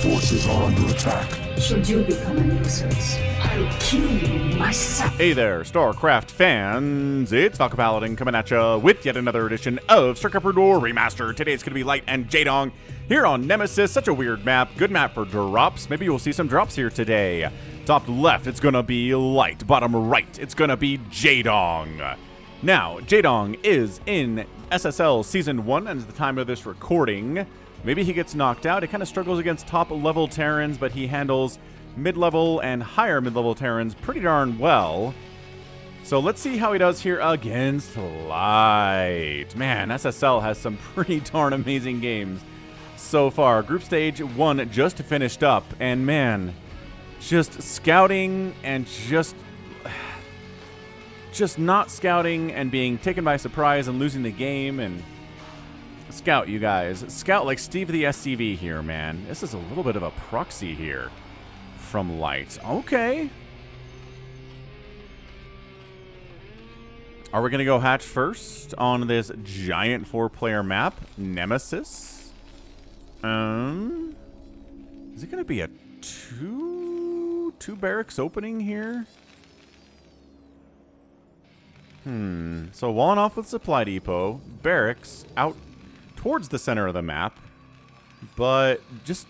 forces are under attack. Should you become a nuisance, I'll kill you myself. Hey there, StarCraft fans! It's Falcon Paladin coming at ya with yet another edition of StarCraft Remastered. Today it's going to be Light and Jaedong here on Nemesis. Such a weird map. Good map for drops. Maybe we'll see some drops here today. Top left, it's going to be Light. Bottom right, it's going to be Jaedong. Now, Jaedong is in SSL Season 1, and at the time of this recording, maybe he gets knocked out. He kind of struggles against top-level Terrans, but he handles mid-level and higher mid-level Terrans pretty darn well. So let's see how he does here against Light. Man, SSL has some pretty darn amazing games so far. Group Stage 1 just finished up, and man, just scouting and just not scouting and being taken by surprise and losing the game. And scout, you guys. Scout like Steve the SCV here, man. This is a little bit of a proxy here from Light. Okay. Are we going to go hatch first on this giant 4-player map, Nemesis? Is it going to be a two barracks opening here? So walling off with supply depot, barracks out towards the center of the map, but just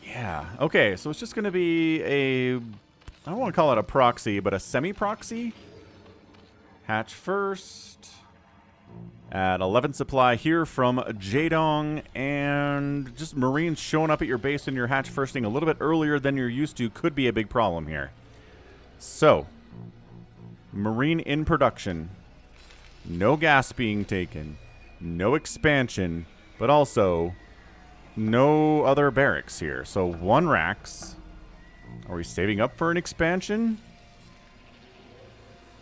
yeah. Okay, so it's just going to be a, I don't want to call it a proxy, but a semi-proxy. Hatch first at 11 supply here from Jaedong, and just Marines showing up at your base when you're hatch firsting a little bit earlier than you're used to could be a big problem here. So, Marine in production, no gas being taken, no expansion, but also no other barracks here. So 1 racks. Are we saving up for an expansion?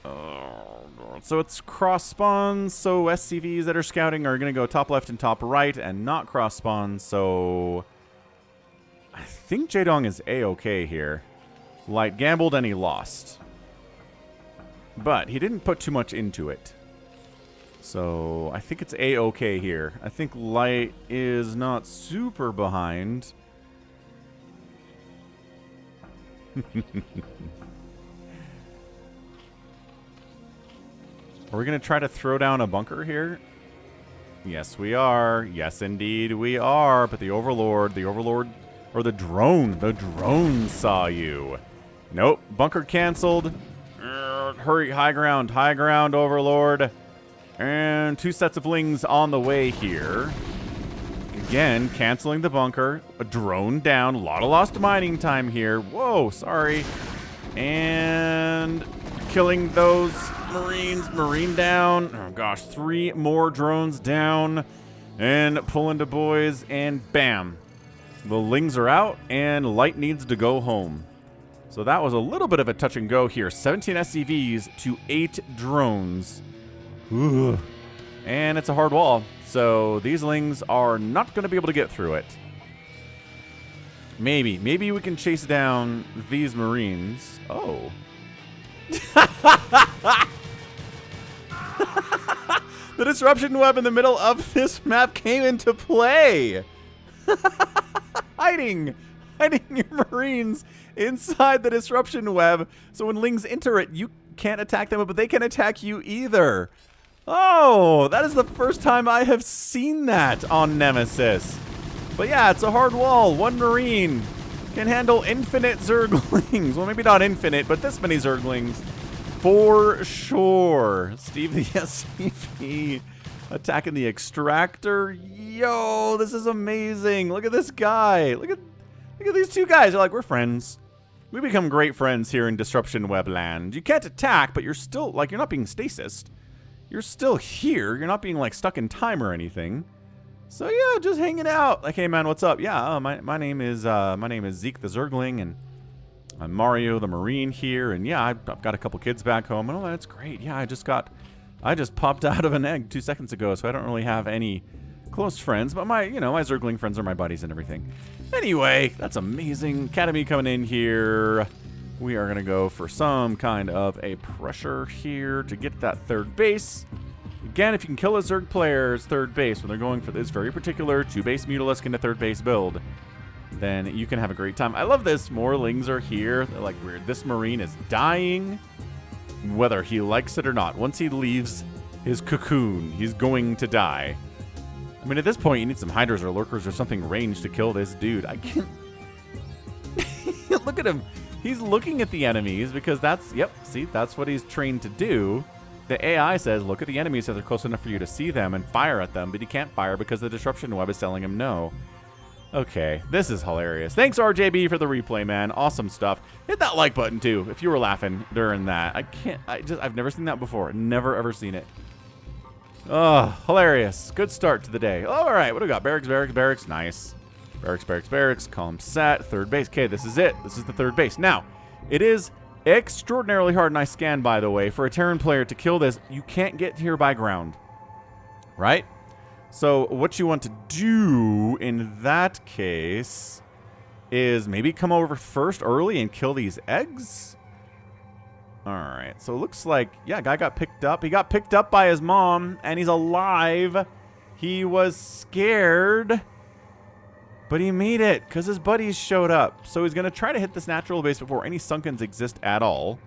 So it's cross spawns, so SCVs that are scouting are going to go top left and top right and not cross spawn, so I think Jaedong is A-okay here. Light gambled and he lost. But he didn't put too much into it. So I think it's A-okay here. I think Light is not super behind. Are we going to try to throw down a bunker here? Yes, we are. Yes, indeed, we are. But the Overlord, or the drone saw you. Nope, bunker canceled. Hurry, high ground, Overlord. And 2 sets of lings on the way here. Again, canceling the bunker. A drone down. A lot of lost mining time here. Whoa, sorry. And killing those Marines. Marine down. Oh gosh, 3 more drones down. And pull into boys. And bam. The lings are out. And Light needs to go home. So that was a little bit of a touch and go here. 17 SCVs to 8 drones. Ooh. And it's a hard wall. So these lings are not going to be able to get through it. Maybe we can chase down these Marines. Oh. The disruption web in the middle of this map came into play. Hiding your Marines inside the disruption web, so when lings enter it, you can't attack them, but they can't attack you either. Oh, that is the first time I have seen that on Nemesis. But yeah, it's a hard wall. 1 Marine can handle infinite Zerglings. Well, maybe not infinite, but this many Zerglings for sure. Steve the SCV attacking the extractor. Yo, this is amazing. Look at this guy. Look at these 2 guys. They're like, we're friends. We become great friends here in Disruption Webland. You can't attack, but you're still, like, you're not being stasis. You're still here. You're not being, like, stuck in time or anything. So, yeah, just hanging out. Like, hey, man, what's up? Yeah, my name is Zeke the Zergling, and I'm Mario the Marine here. And, yeah, I've got a couple kids back home. And, oh, that's great. Yeah, I just popped out of an egg 2 seconds ago, so I don't really have any close friends. But my Zergling friends are my buddies and everything. Anyway, that's amazing. Academy coming in here. We are going to go for some kind of a pressure here to get that 3rd base. again, if you can kill a Zerg player's third base when they're going for this very particular 2-base Mutalisk into third base build, then you can have a great time. I love this. More Lings are here. They're like, weird. This Marine is dying, whether he likes it or not. Once he leaves his cocoon, he's going to die. I mean, at this point, you need some Hydras or Lurkers or something ranged to kill this dude. I can't... Look at him. He's looking at the enemies because that's... Yep, see, that's what he's trained to do. The AI says, look at the enemies if they're close enough for you to see them and fire at them, but he can't fire because the disruption web is telling him no. Okay, this is hilarious. Thanks, RJB, for the replay, man. Awesome stuff. Hit that like button, too, if you were laughing during that. I've never seen that before. Never, ever seen it. Oh, hilarious. Good start to the day. All right, what do we got? Barracks, barracks, barracks. Nice. Barracks, barracks, barracks. Column set. Third base. Okay, this is it. This is the third base. Now, it is extraordinarily hard, and I scan, by the way, for a Terran player to kill this. You can't get here by ground, right? So what you want to do in that case is maybe come over first early and kill these eggs. All right, so it looks like, yeah, guy got picked up. He got picked up by his mom, and he's alive. He was scared, but he made it because his buddies showed up. So he's going to try to hit this natural base before any Sunkens exist at all,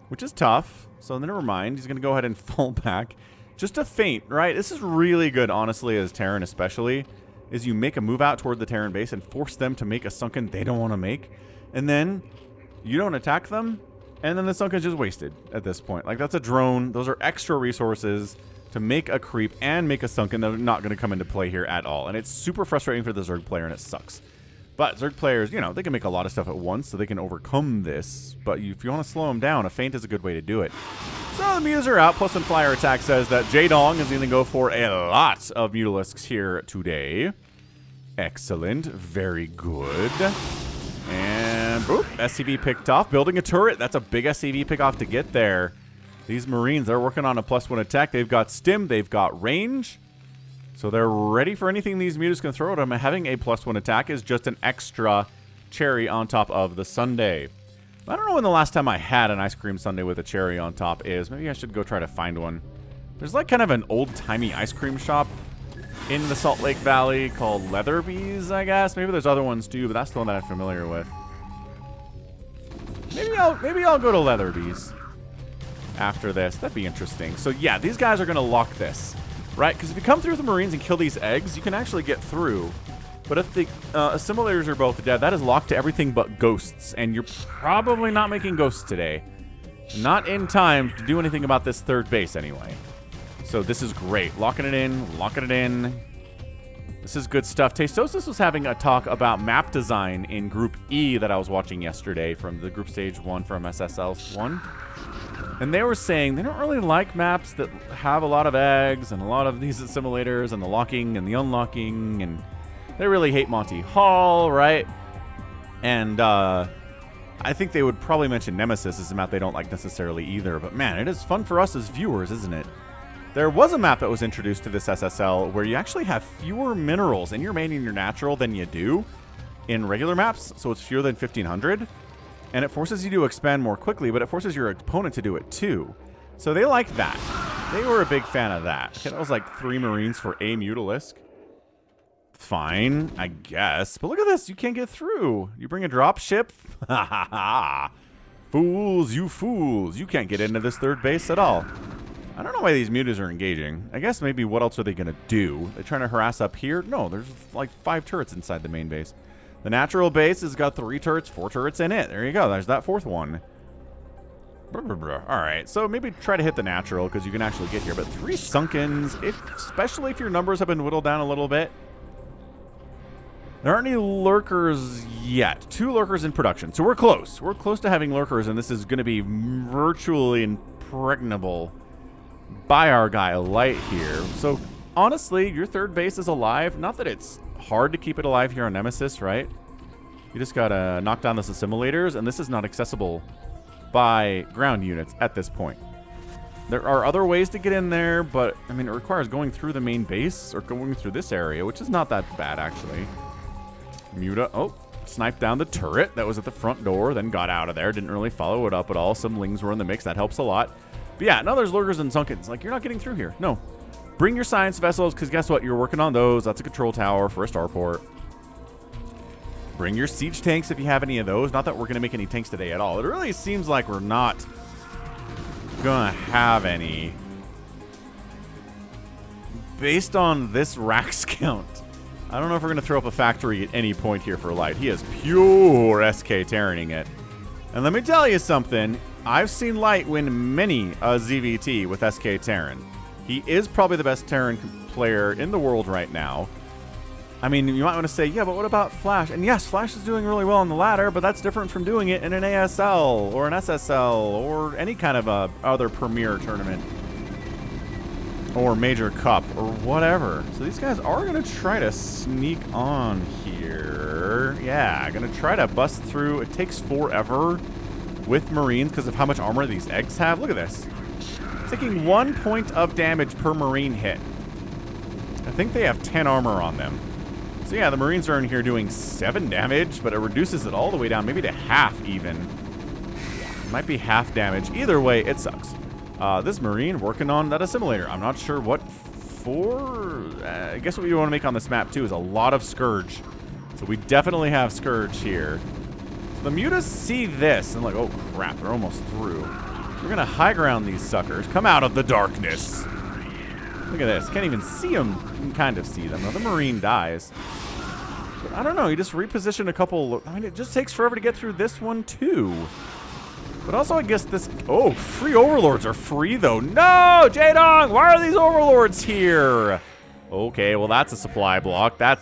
which is tough. So never mind. He's going to go ahead and fall back. Just a feint, right? This is really good, honestly, as Terran especially, is you make a move out toward the Terran base and force them to make a Sunken they don't want to make. And then you don't attack them, and then the Sunken's just wasted at this point. Like, that's a drone. Those are extra resources to make a creep and make a Sunken that are not going to come into play here at all. And it's super frustrating for the Zerg player, and it sucks. But Zerg players, you know, they can make a lot of stuff at once, so they can overcome this. But if you want to slow them down, a feint is a good way to do it. So the Mutas are out. Plus, one flyer attack says that Jaedong is going to go for a lot of Mutalisks here today. Excellent. Very good. And, boop, SCV picked off. Building a turret. That's a big SCV pick off to get there. These Marines, they're working on a +1 attack. They've got stim. They've got range. So they're ready for anything these Mutas can throw at them. Having a +1 attack is just an extra cherry on top of the sundae. I don't know when the last time I had an ice cream sundae with a cherry on top is. Maybe I should go try to find one. There's like kind of an old-timey ice cream shop in the Salt Lake Valley called Leatherby's, I guess. Maybe there's other ones too, but that's the one that I'm familiar with. Maybe I'll go to Leatherby's after this. That'd be interesting. So yeah, these guys are going to lock this. Right, because if you come through the Marines and kill these eggs, you can actually get through. But if the assimilators are both dead, that is locked to everything but ghosts. And you're probably not making ghosts today. Not in time to do anything about this third base anyway. So this is great. Locking it in, locking it in. This is good stuff. Tastosis was having a talk about map design in Group E that I was watching yesterday from the Group Stage 1 from SSL 1. And they were saying they don't really like maps that have a lot of eggs and a lot of these assimilators and the locking and the unlocking, and they really hate Monty Hall, right? And I think they would probably mention Nemesis as a map they don't like necessarily either. But man, it is fun for us as viewers, isn't it? There was a map that was introduced to this SSL where you actually have fewer minerals in your main and your natural than you do in regular maps, so it's fewer than 1,500. And it forces you to expand more quickly, but it forces your opponent to do it too. So they liked that. They were a big fan of that. Okay, that was like 3 Marines for a Mutalisk. Fine, I guess. But look at this. You can't get through. You bring a drop ship? Ha ha ha. Fools, you fools. You can't get into this third base at all. I don't know why these Mutas are engaging. I guess maybe what else are they going to do? They're trying to harass up here? No, there's like 5 turrets inside the main base. The natural base has got 3 turrets, 4 turrets in it. There you go. There's that 4th one. All right, so maybe try to hit the natural because you can actually get here. But 3 Sunkens, especially if your numbers have been whittled down a little bit. There aren't any lurkers yet. 2 lurkers in production. So we're close. We're close to having lurkers, and this is going to be virtually impregnable by our guy Light here. So honestly, your third base is alive. Not that it's hard to keep it alive here on Nemesis, right? You just gotta knock down those assimilators, and this is not accessible by ground units at this point. There are other ways to get in there, but I mean, it requires going through the main base or going through this area, which is not that bad actually. Muta, oh, sniped down the turret that was at the front door, then got out of there. Didn't really follow it up at all. Some Lings were in the mix. That helps a lot. But yeah, now there's lurkers and Sunkens. Like, you're not getting through here. No. Bring your science vessels, because guess what? You're working on those. That's a control tower for a starport. Bring your siege tanks if you have any of those. Not that we're going to make any tanks today at all. It really seems like we're not going to have any. Based on this Rax count, I don't know if we're going to throw up a factory at any point here for Light. He is pure SK Terraning it. And let me tell you something. I've seen Light win many a ZVT with SK Terran. He is probably the best Terran player in the world right now. I mean, you might want to say, yeah, but what about Flash? And yes, Flash is doing really well on the ladder, but that's different from doing it in an ASL or an SSL or any kind of other premier tournament or major cup or whatever. So these guys are going to try to sneak on here. Yeah, going to try to bust through. It takes forever with Marines because of how much armor these eggs have. Look at this. Taking 1 point of damage per Marine hit. I think they have 10 armor on them. So yeah, the Marines are in here doing 7 damage, but it reduces it all the way down, maybe to half even. It might be half damage. Either way, it sucks. This Marine working on that assimilator. I'm not sure what for. I guess what we want to make on this map too is a lot of Scourge. So we definitely have Scourge here. So the Mutas see this and like, oh crap, they're almost through. We're going to high ground these suckers. Come out of the darkness. Look at this. Can't even see them. You can kind of see them. Now the Marine dies. But I don't know. You just reposition a couple. I mean, it just takes forever to get through this one too. But also, I guess this... Oh, free Overlords are free, though. No! Jaedong! Why are these Overlords here? Okay, well, that's a supply block. That's...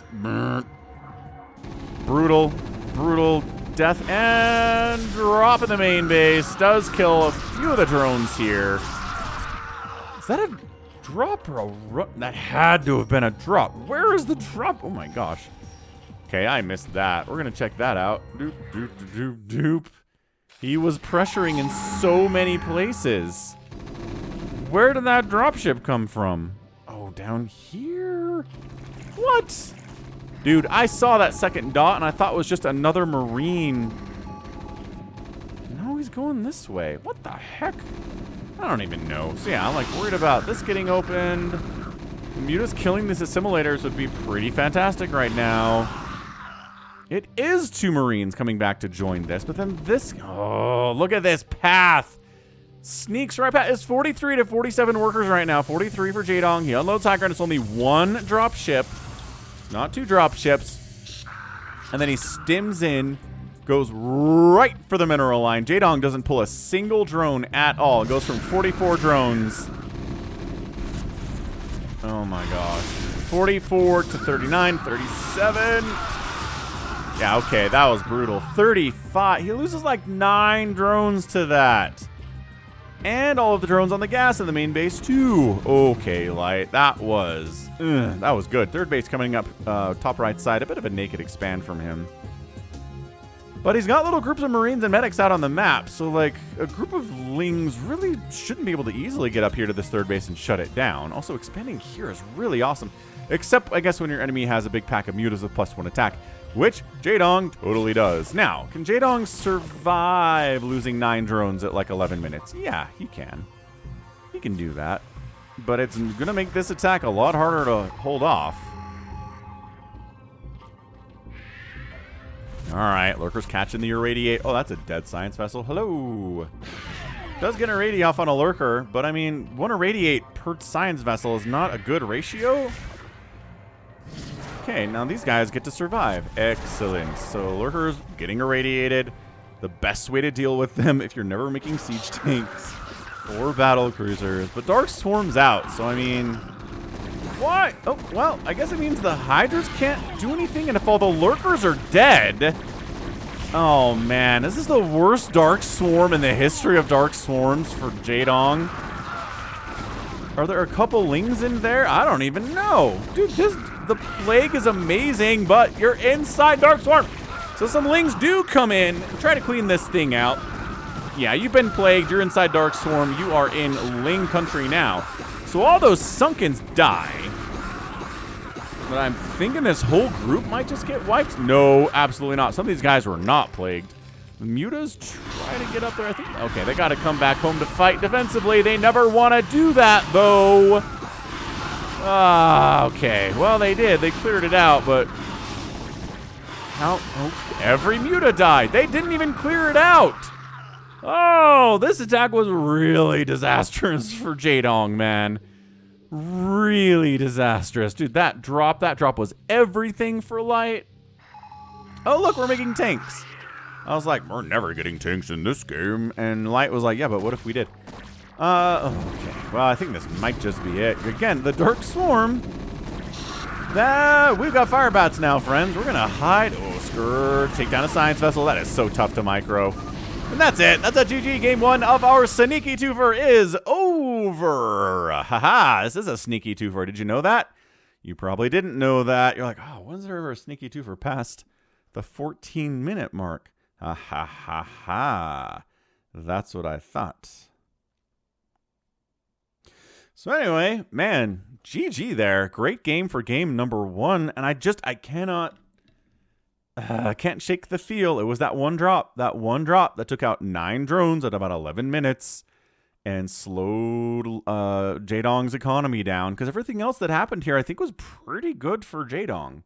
Brutal. Brutal. Death and drop in the main base. Does kill a few of the drones here. Is that a drop or a run? That had to have been a drop. Where is the drop? Oh, my gosh. Okay, I missed that. We're going to check that out. Doop, doop, doop, doop. He was pressuring in so many places. Where did that dropship come from? Oh, down here? What? Dude, I saw that second dot and I thought it was just another Marine. No, he's going this way. What the heck? I don't even know. So yeah, I'm like worried about this getting opened. Mutas killing these assimilators would be pretty fantastic right now. It is 2 Marines coming back to join this, but then this... Oh, look at this path. Sneaks right past. It's 43 to 47 workers right now. 43 for Jaedong. He unloads high ground. It's only 1 drop ship. Not 2 drop ships. And then he stims in, goes right for the mineral line. Jaedong doesn't pull a single drone at all. It goes from 44 drones. Oh my gosh. 44 to 39, 37... Yeah, okay, that was brutal. 35. He loses like 9 drones to that. And all of the drones on the gas in the main base, too. Okay, Light. That was good. Third base coming up top right side. A bit of a naked expand from him. But he's got little groups of Marines and medics out on the map. So, like, a group of Lings really shouldn't be able to easily get up here to this third base and shut it down. Also, expanding here is really awesome. Except, I guess, when your enemy has a big pack of Mutas with +1 attack. Which Jaedong totally does. Now, can Jaedong survive losing 9 drones at like 11 minutes? Yeah, he can. He can do that. But it's going to make this attack a lot harder to hold off. Alright, Lurker's catching the irradiate. Oh, that's a dead science vessel. Hello. Does get an irradiate off on a Lurker, but I mean, 1 irradiate per science vessel is not a good ratio. Okay, now these guys get to survive. Excellent. So Lurkers getting irradiated. The best way to deal with them if you're never making siege tanks or battle cruisers. But Dark Swarm's out, so I mean... What? Oh, well, I guess it means the Hydras can't do anything, and if all the Lurkers are dead... Oh, man. This is the worst Dark Swarm in the history of Dark Swarms for Jaedong. Are there a couple Lings in there? I don't even know. Dude, the Plague is amazing, but you're inside Dark Swarm. So some Lings do come in and try to clean this thing out. Yeah, you've been plagued. You're inside Dark Swarm. You are in Ling country now. So all those Sunkens die. But I'm thinking this whole group might just get wiped. No, absolutely not. Some of these guys were not plagued. The Mutas try to get up there, I think. Okay, they got to come back home to fight defensively. They never want to do that, though. Ah, okay. Well, they did. They cleared it out, but... How? Oh, every Muta died. They didn't even clear it out. Oh, this attack was really disastrous for Jaedong, man. Really disastrous. Dude, that drop was everything for Light. Oh, look, we're making tanks. I was like, we're never getting tanks in this game. And Light was like, yeah, but what if we did? Okay. Well, I think this might just be it. Again, the Dark Swarm. We've got fire bats now, friends. We're going to hide. Oh, skirt. Take down a science vessel. That is so tough to micro. And that's it. That's a GG. Game 1 of our sneaky twofer is over. Haha. This is a sneaky twofer. Did you know that? You probably didn't know that. You're like, oh, when's there ever a sneaky twofer past the 14-minute mark? Ha ha ha ha. That's what I thought. So anyway, man, GG there. Great game for game number 1. And I can't shake the feel. It was that one drop that took out 9 drones at about 11 minutes and slowed Jaedong's economy down. Because everything else that happened here, I think, was pretty good for Jaedong.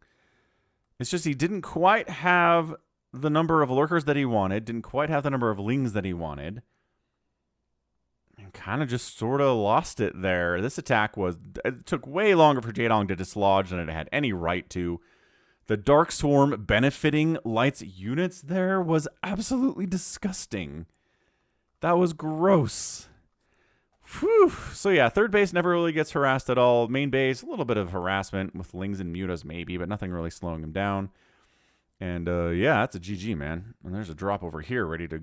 It's just he didn't quite have the number of lurkers that he wanted, didn't quite have the number of lings that he wanted. And kind of just sort of lost it there. This attack it took way longer for Jaedong to dislodge than it had any right to. The Dark Swarm benefiting Light's units there was absolutely disgusting. That was gross. Whew. So yeah, third base never really gets harassed at all. Main base, a little bit of harassment with lings and mutas maybe, but nothing really slowing him down. And yeah, that's a GG, man. And there's a drop over here ready to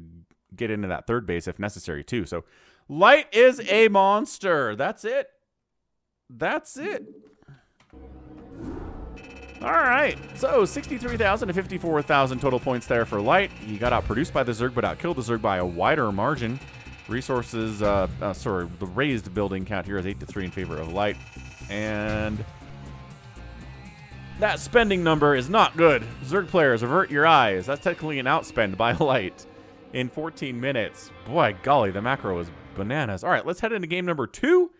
get into that third base if necessary too. So Light is a monster. That's it. That's it. All right. So 63,000 to 54,000 total points there for Light. He got outproduced by the Zerg, but outkilled the Zerg by a wider margin. Resources, the raised building count here is 8-3 in favor of Light. And that spending number is not good. Zerg players, avert your eyes. That's technically an outspend by Light in 14 minutes. Boy, golly, the macro is bananas. All right, let's head into game number 2.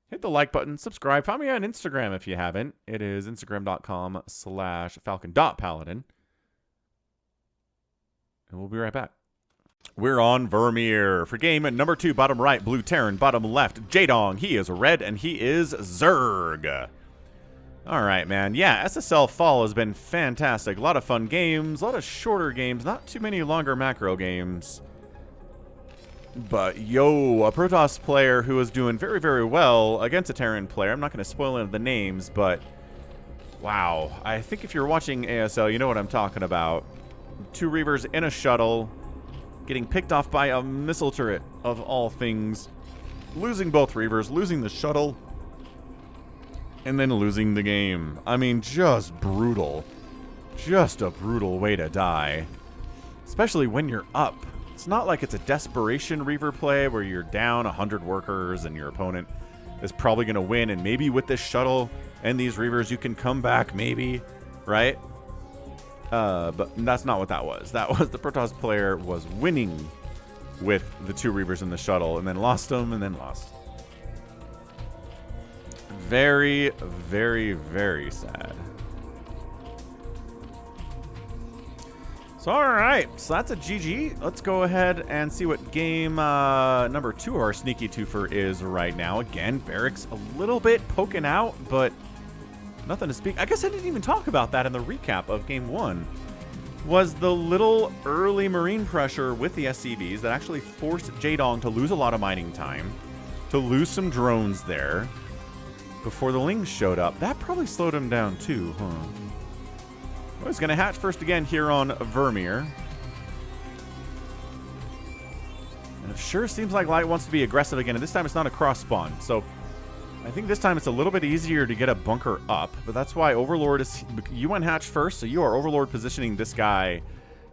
Hit the like button, subscribe. Find me on Instagram if you haven't. It is instagram.com/falcon.paladin. And we'll be right back. We're on Vermeer for game number 2. Bottom right, Blue Terran. Bottom left, Jaedong. He is red and he is Zerg. All right, man. Yeah, SSL Fall has been fantastic. A lot of fun games, a lot of shorter games, not too many longer macro games. But, yo, a Protoss player who was doing very, very well against a Terran player. I'm not going to spoil any of the names, but wow. I think if you're watching ASL, you know what I'm talking about. 2 Reavers in a shuttle, getting picked off by a missile turret, of all things. Losing both Reavers, losing the shuttle, and then losing the game. I mean, just brutal. Just a brutal way to die. Especially when you're up. It's not like it's a desperation Reaver play where you're down 100 workers and your opponent is probably going to win. And maybe with this shuttle and these Reavers, you can come back, maybe, right? But that's not what that was. That was the Protoss player was winning with the 2 Reavers in the shuttle and then lost them and then lost. Very, very, very sad. So, all right. So, that's a GG. Let's go ahead and see what game number 2 of our sneaky twofer is right now. Again, Barracks a little bit poking out, but nothing to speak. I guess I didn't even talk about that in the recap of game 1. Was the little early marine pressure with the SCVs that actually forced Jaedong to lose a lot of mining time, to lose some drones there before the Lings showed up. That probably slowed him down too, huh? Well, he's going to hatch first again here on Vermeer. And it sure seems like Light wants to be aggressive again, and this time it's not a cross spawn. So I think this time it's a little bit easier to get a bunker up, but that's why Overlord is... You went hatch first, so you are Overlord positioning this guy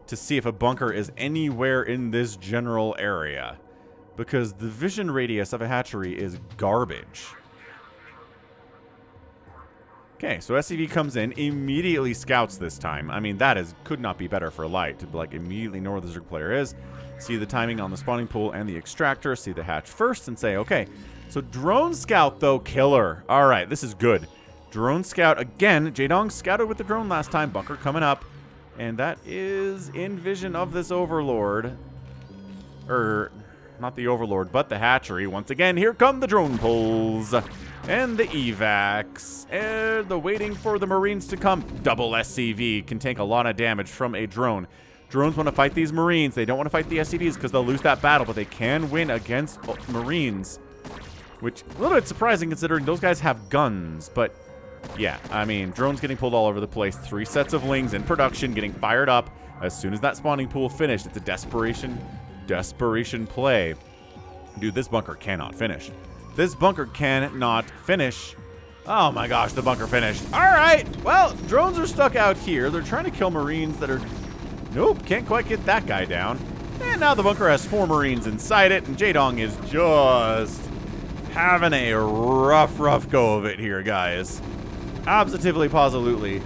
to see if a bunker is anywhere in this general area. Because the vision radius of a hatchery is garbage. Okay, so SCV comes in, immediately scouts this time. I mean, could not be better for Light to like immediately know where the Zerg player is, see the timing on the spawning pool and the extractor, see the hatch first, and say, okay. So drone scout though, killer. All right, this is good. Drone scout again. Jaedong scouted with the drone last time. Bunker coming up, and that is in vision of this overlord, not the overlord, but the hatchery. Once again, here come the drone pulls. And the evacs. And the waiting for the Marines to come. Double SCV can take a lot of damage from a drone. Drones want to fight these Marines. They don't want to fight the SCVs because they'll lose that battle, but they can win against Marines. Which, a little bit surprising considering those guys have guns. But, yeah, I mean, drones getting pulled all over the place. 3 sets of Lings in production, getting fired up. As soon as that spawning pool finished, it's a desperation play. Dude, this bunker cannot finish. This bunker cannot finish. Oh my gosh, the bunker finished. All right, well, drones are stuck out here. They're trying to kill Marines that are... Nope, can't quite get that guy down. And now the bunker has 4 Marines inside it, and Jaedong is just having a rough go of it here, guys. Absolutely, positively.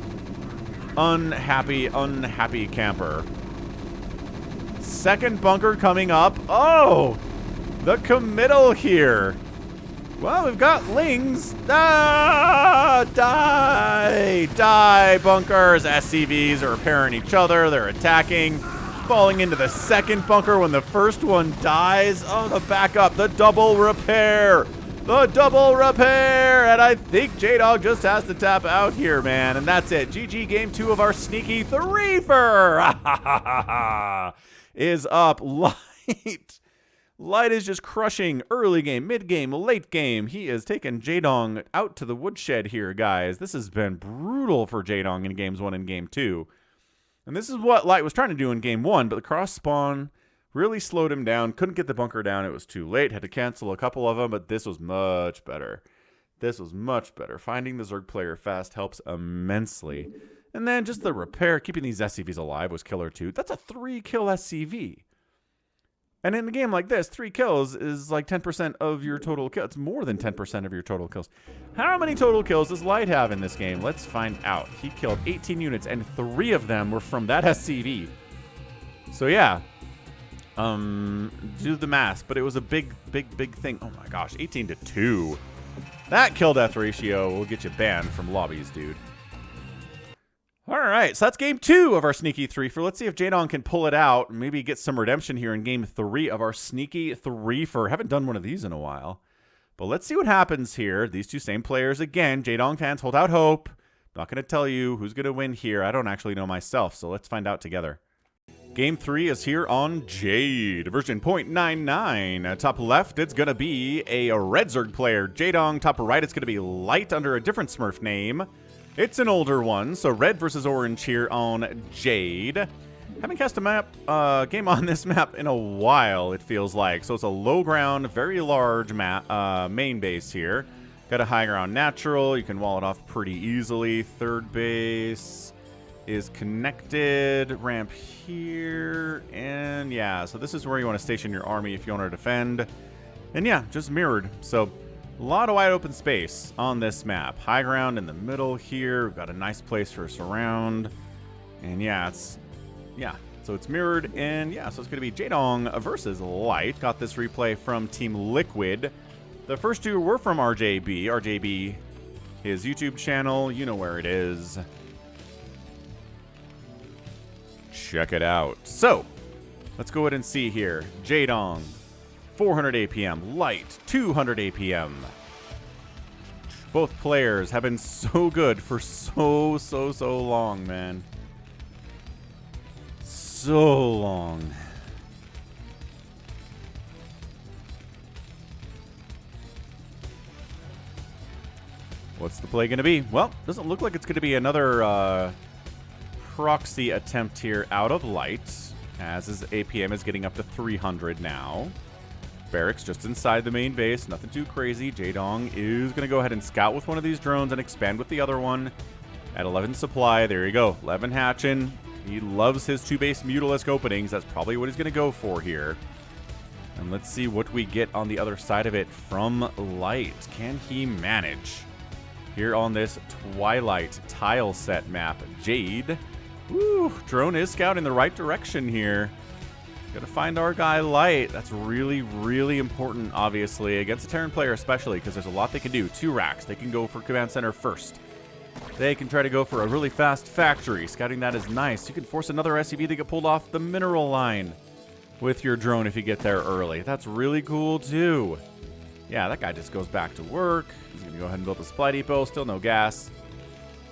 Unhappy camper. Second bunker coming up. Oh, the committal here. Well, we've got Lings. Ah, die, bunkers. SCVs are repairing each other. They're attacking. Falling into the second bunker when the first one dies. Oh, the backup, the double repair. The double repair. And I think Jaedong just has to tap out here, man. And that's it. GG game 2 of our sneaky threefer is up. Light is just crushing early game, mid game, late game. He is taking Jaedong out to the woodshed here, guys. This has been brutal for Jaedong in games 1 and game 2. And this is what Light was trying to do in game 1, but the cross spawn really slowed him down. Couldn't get the bunker down. It was too late. Had to cancel a couple of them, but this was much better. This was much better. Finding the Zerg player fast helps immensely. And then just the repair, keeping these SCVs alive was killer too. That's a 3-kill SCV. And in a game like this, 3 kills is like 10% of your total kills. It's more than 10% of your total kills. How many total kills does Light have in this game? Let's find out. He killed 18 units, and 3 of them were from that SCV. So yeah, do the math. But it was a big thing. Oh my gosh, 18-2. That kill-death ratio will get you banned from lobbies, dude. All right, so that's game 2 of our sneaky threefer. Let's see if Jaedong can pull it out and maybe get some redemption here in game 3 of our sneaky threefer. Haven't done one of these in a while. But let's see what happens here. These 2 same players again. Jaedong fans, hold out hope. Not going to tell you who's going to win here. I don't actually know myself, so let's find out together. Game 3 is here on Jade, version 0.99. Top left, it's going to be a Red Zerg player. Jaedong, top right, it's going to be Light under a different Smurf name. It's an older one, so red versus orange here on Jade. Haven't cast a game on this map in a while, it feels like. So it's a low ground, very large map, main base here. Got a high ground natural. You can wall it off pretty easily. Third base is connected. Ramp here. And yeah, so this is where you want to station your army if you want to defend. And yeah, just mirrored. So a lot of wide open space on this map. High ground in the middle here. We've got a nice place for a surround. And yeah, so it's mirrored. And yeah, so it's going to be Jaedong versus Light. Got this replay from Team Liquid. The first 2 were from RJB. RJB, his YouTube channel. You know where it is. Check it out. So, let's go ahead and see here. Jaedong, 400 APM. Light, 200 APM. Both players have been so good for so long, man. So long. What's the play going to be? Well, doesn't look like it's going to be another proxy attempt here out of Light, as his APM is getting up to 300 now. Barracks just inside the main base, nothing too crazy. Jaedong is going to go ahead and scout with one of these drones and expand with the other one. At 11 supply, there you go, 11 hatching. He loves his 2-base Mutalisk openings. That's probably what he's going to go for here. And let's see what we get on the other side of it from Light. Can he manage? here on this Twilight tile set map. Jade. Woo, drone is scouting the right direction here. Gotta find our guy Light. That's really, really important, obviously, against a Terran player especially, because there's a lot they can do. 2 racks. They can go for command center first. They can try to go for a really fast factory. Scouting that is nice. You can force another SCV to get pulled off the mineral line with your drone if you get there early. That's really cool, too. Yeah, that guy just goes back to work. He's going to go ahead and build a supply depot. Still no gas.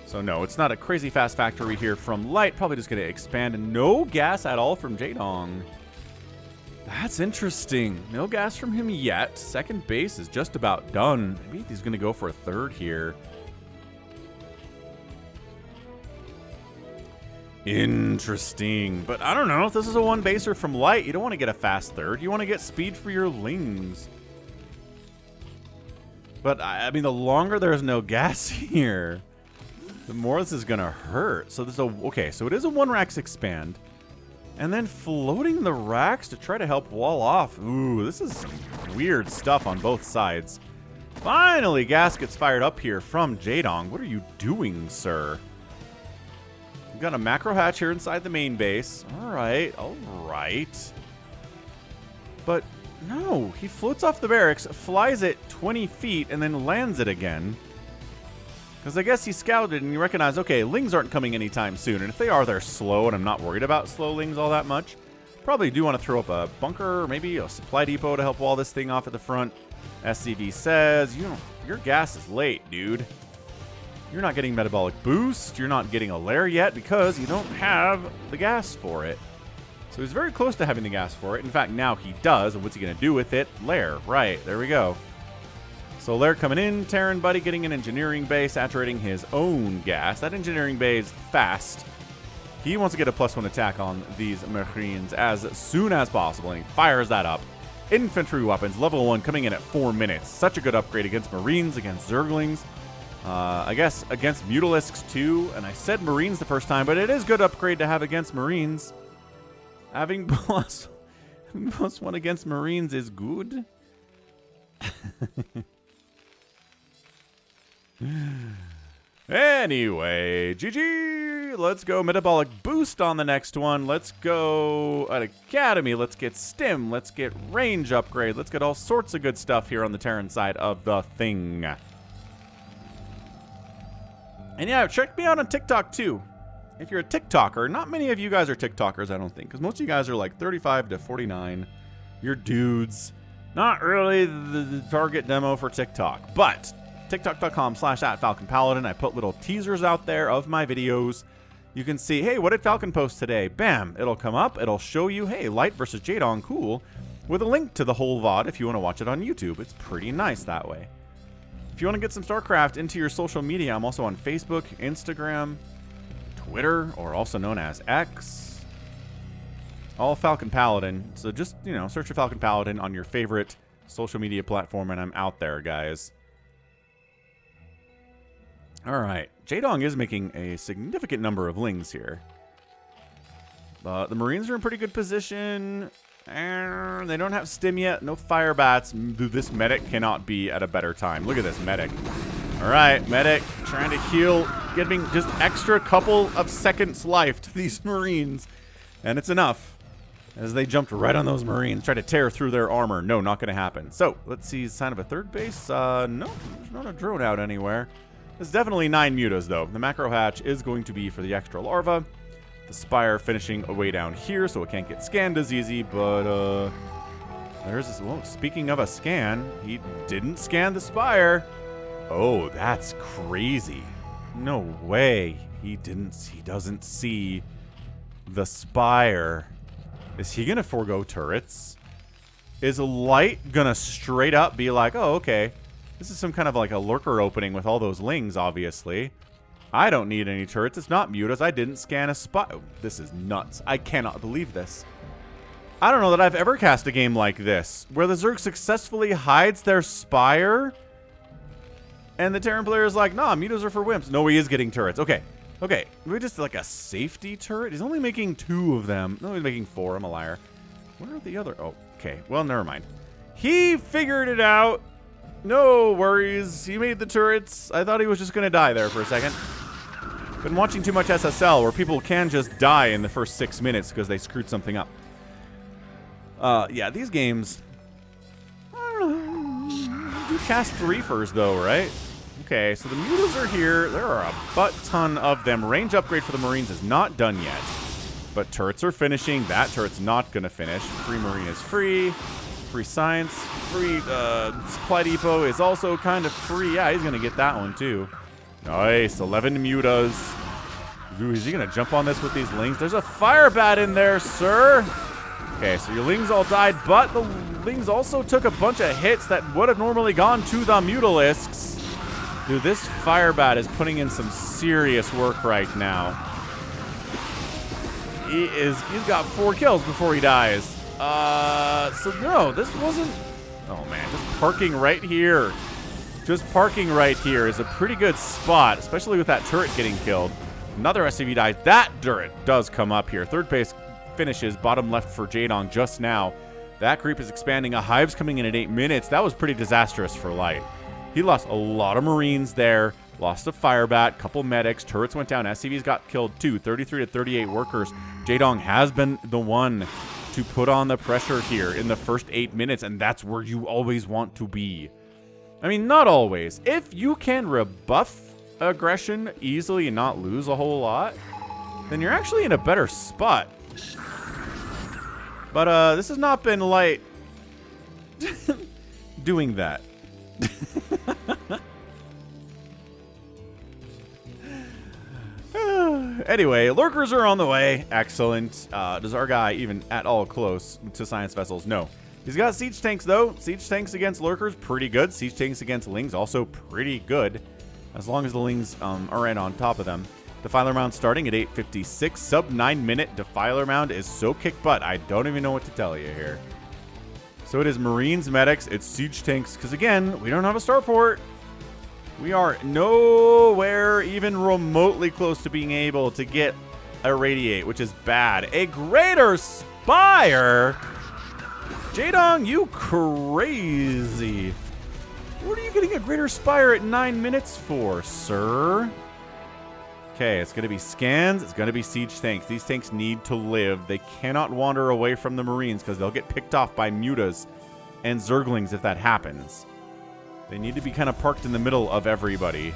So, no, it's not a crazy fast factory here from Light. Probably just going to expand. And no gas at all from Jaedong. That's interesting. No gas from him yet. Second base is just about done. Maybe he's going to go for a third here. Interesting. But I don't know. If this is a one-baser from Light, you don't want to get a fast third. You want to get speed for your Lings. But, I mean, the longer there's no gas here, the more this is going to hurt. So, okay, so it is a one-racks expand. And then floating the racks to try to help wall off. Ooh, this is weird stuff on both sides. Finally, gas gets fired up here from Jaedong. What are you doing, sir? We've got a macro hatch here inside the main base. All right, all right. But no, he floats off the barracks, flies it 20 feet, and then lands it again. Because I guess he scouted and he recognized, okay, Lings aren't coming anytime soon. And if they are, they're slow, and I'm not worried about slow Lings all that much. Probably do want to throw up a bunker or maybe a supply depot to help wall this thing off at the front. SCV says, your gas is late, dude. You're not getting metabolic boost. You're not getting a lair yet because you don't have the gas for it. So he's very close to having the gas for it. In fact, now he does. And what's he going to do with it? Lair. Right. There we go. So Lair coming in, Terran buddy getting an engineering bay, saturating his own gas. That engineering bay is fast. He wants to get a +1 attack on these Marines as soon as possible, and he fires that up. Infantry weapons, level 1, coming in at 4 minutes. Such a good upgrade against Marines, against Zerglings. I guess against Mutalisks too, and I said Marines the first time, but it is good upgrade to have against Marines. Having +1 against Marines is good. Anyway, GG. Let's go metabolic boost on the next one. Let's go at Academy. Let's get stim. Let's get range upgrade. Let's get all sorts of good stuff here on the Terran side of the thing. And yeah, check me out on TikTok too. If you're a TikToker, not many of you guys are TikTokers, I don't think, because most of you guys are like 35 to 49. You're dudes. Not really the target demo for TikTok, but TikTok.com/@FalconPaladin. I put little teasers out there of my videos. You can see, hey, what did Falcon post today? Bam, it'll come up. It'll show you, hey, Light versus Jaedong, cool, with a link to the whole VOD if you want to watch it on YouTube. It's pretty nice that way. If you want to get some StarCraft into your social media, I'm also on Facebook, Instagram, Twitter, or also known as X. All Falcon Paladin. So just, search for Falcon Paladin on your favorite social media platform, and I'm out there, guys. All right. Jaedong is making a significant number of Lings here. The Marines are in pretty good position. They don't have stim yet. No fire bats. This medic cannot be at a better time. Look at this medic. All right, medic trying to heal, giving just extra couple of seconds life to these Marines. And it's enough. As they jumped right on those Marines, try to tear through their armor. No, not going to happen. So, let's see, sign of a third base. No, there's not a drone out anywhere. There's definitely 9 mutas, though. The macro hatch is going to be for the extra larva. The spire finishing away down here, so it can't get scanned as easy, but, there's this, well, speaking of a scan, he didn't scan the spire. Oh, that's crazy. No way. He doesn't see the spire. Is he gonna forego turrets? Is Light gonna straight up be like, oh, okay, this is some kind of like a lurker opening with all those Lings, obviously. I don't need any turrets. It's not mutas. I didn't scan a spot. Oh, this is nuts. I cannot believe this. I don't know that I've ever cast a game like this, where the Zerg successfully hides their spire, and the Terran player is like, nah, mutas are for wimps. No, he is getting turrets. Okay. Okay. Maybe just like a safety turret? He's only making 2 of them. No, he's making 4. I'm a liar. Where are the other? Oh, okay. Well, never mind. He figured it out. No worries. He made the turrets. I thought he was just going to die there for a second. Been watching too much SSL where people can just die in the first 6 minutes because they screwed something up. Yeah, these games... I don't know. You cast 3 first, though, right? Okay, so the mutas are here. There are a butt ton of them. Range upgrade for the Marines is not done yet. But turrets are finishing. That turret's not going to finish. Free Marine is free. Free Science. Free Supply Depot is also kind of free. Yeah, he's going to get that one, too. Nice. 11 mutas. Ooh, is he going to jump on this with these lings? There's a fire bat in there, sir. Okay, so your lings all died, but the lings also took a bunch of hits that would have normally gone to the mutalisks. Dude, this fire bat is putting in some serious work right now. He's got 4 kills before he dies. So no, this wasn't... Oh man, just parking right here. Just parking right here is a pretty good spot, especially with that turret getting killed. Another SCV dies. That turret does come up here. Third base finishes bottom left for Jaedong just now. That creep is expanding. A hive's coming in at 8 minutes. That was pretty disastrous for Light. He lost a lot of Marines there. Lost a Firebat, couple medics. Turrets went down. SCVs got killed too. 33 to 38 workers. Jaedong has been the one to put on the pressure here in the first 8 minutes, and that's where you always want to be. I mean, not always. If you can rebuff aggression easily and not lose a whole lot, then you're actually in a better spot. But this has not been Light doing that. Anyway, lurkers are on the way. Excellent. Does our guy even at all close to science vessels? No. He's got siege tanks, though. Siege tanks against lurkers, pretty good. Siege tanks against lings, also pretty good. As long as the lings are right on top of them. Defiler Mound starting at 8:56. Sub 9 minute Defiler Mound is so kick butt. I don't even know what to tell you here. So it is Marines, medics, it's siege tanks. Because again, we don't have a starport. We are nowhere even remotely close to being able to get a radiate, which is bad. A greater spire? Jaedong, you crazy. What are you getting a greater spire at 9 minutes for, sir? Okay, it's going to be scans. It's going to be siege tanks. These tanks need to live. They cannot wander away from the Marines because they'll get picked off by mutas and zerglings if that happens. They need to be kind of parked in the middle of everybody.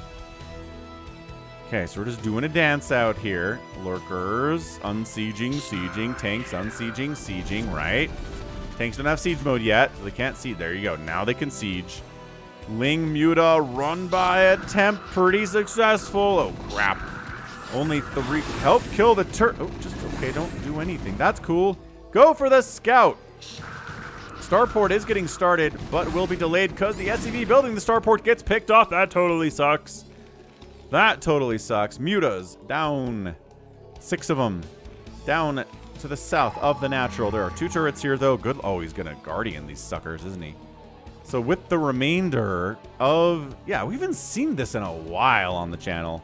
Okay, so we're just doing a dance out here. Lurkers, unsieging, sieging, tanks, unsieging, sieging, right? Tanks don't have siege mode yet, so they can't siege. There you go. Now they can siege. Ling Muta run by attempt. Pretty successful. Oh, crap. Only 3. Help kill the turret. Oh, just okay. Don't do anything. That's cool. Go for the scout. Starport is getting started, but will be delayed because the SCV building the starport gets picked off. That totally sucks. That totally sucks. Mutas down. 6 of them. Down to the south of the natural. There are 2 turrets here, though. Good. Oh, he's going to guardian these suckers, isn't he? So with the remainder of... Yeah, we haven't seen this in a while on the channel.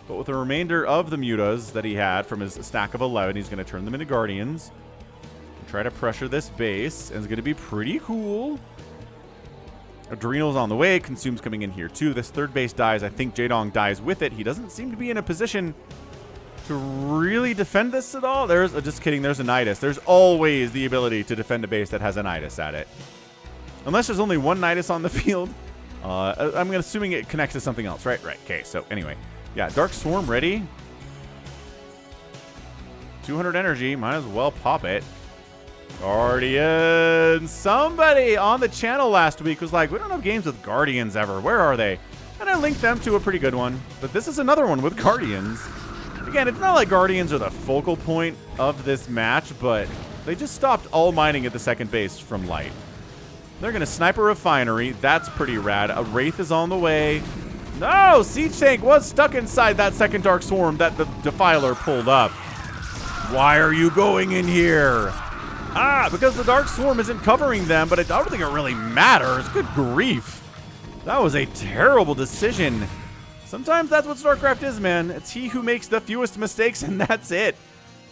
But with the remainder of the mutas that he had from his stack of 11, he's going to turn them into guardians. And try to pressure this base. And it's going to be pretty cool. Adrenal's on the way. Consume's coming in here too. This third base dies. I think Jaedong dies with it. He doesn't seem to be in a position to really defend this at all. There's... just kidding. There's a Nidus. There's always the ability to defend a base that has a Nidus at it. Unless there's only one Nidus on the field. I'm assuming it connects to something else. Right. Okay, so anyway. Yeah, Dark Swarm ready. 200 energy. Might as well pop it. Guardian. Somebody on the channel last week was like, we don't have games with Guardians ever. Where are they? And I linked them to a pretty good one. But this is another one with Guardians. Again, it's not like Guardians are the focal point of this match, but they just stopped all mining at the second base from Light. They're going to snipe a refinery. That's pretty rad. A Wraith is on the way. No! Siege Tank was stuck inside that second Dark Swarm that the Defiler pulled up. Why are you going in here? Ah, because the Dark Swarm isn't covering them, but I don't think it really matters. Good grief. That was a terrible decision. Sometimes that's what StarCraft is, man. It's he who makes the fewest mistakes, and that's it.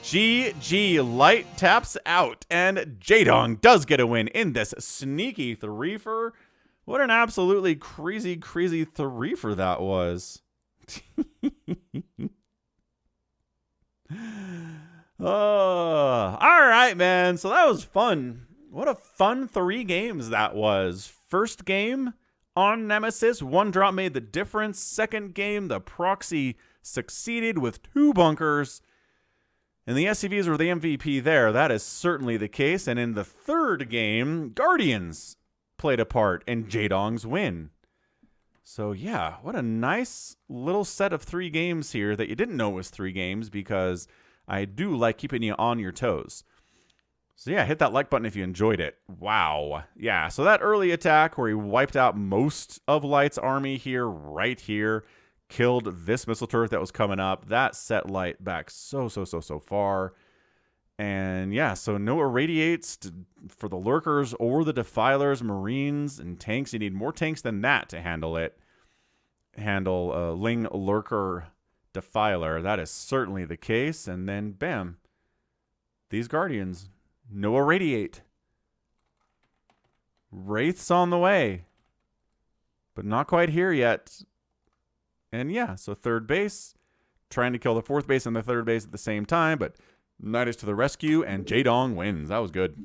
GG, Light taps out, and Jaedong does get a win in this sneaky 3-for What an absolutely crazy, crazy 3 for that was. Oh, all right, man. So that was fun. What a fun 3 games that was. First game on Nemesis, 1 drop made the difference. Second game, the proxy succeeded with 2 bunkers. And the SCVs were the MVP there. That is certainly the case. And in the third game, Guardians played a part in Jaedong's win. So yeah, what a nice little set of 3 games here that you didn't know was 3 games, because I do like keeping you on your toes. So yeah, hit that like button if you enjoyed it. Wow. Yeah, so that early attack where he wiped out most of Light's army here, right here, killed this missile turret that was coming up. That set Light back so far. And yeah, so no irradiates for the lurkers or the defilers, marines, and tanks. You need more tanks than that to handle it. Handle Ling, lurker, defiler. That is certainly the case. And then bam, these guardians, no irradiate. Wraiths on the way, but not quite here yet. And yeah, so third base, trying to kill the fourth base and the third base at the same time, but Knight is to the rescue, and Jaedong wins. That was good.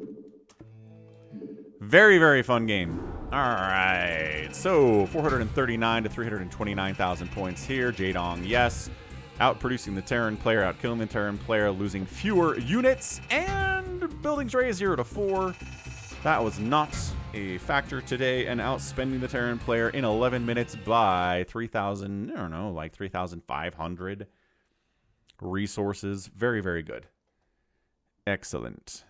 Very, very fun game. All right, so 439 to 329,000 points here. Jaedong, yes. Outproducing the Terran player, outkilling the Terran player, losing fewer units, and buildings raised 0 to 4. That was not a factor today, and outspending the Terran player in 11 minutes by 3,000, I don't know, like 3,500 resources. Very, very good. Excellent.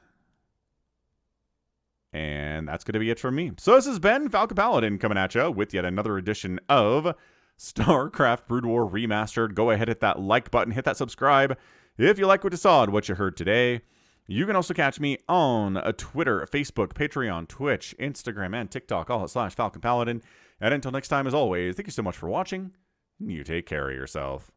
And that's going to be it from me. So this has been Falcon Paladin coming at you with yet another edition of StarCraft Brood War Remastered. Go ahead, hit that like button, hit that subscribe if you like what you saw and what you heard today. You can also catch me on Twitter, Facebook, Patreon, Twitch, Instagram, and TikTok, all at /Falcon Paladin. And until next time, as always, thank you so much for watching. You take care of yourself.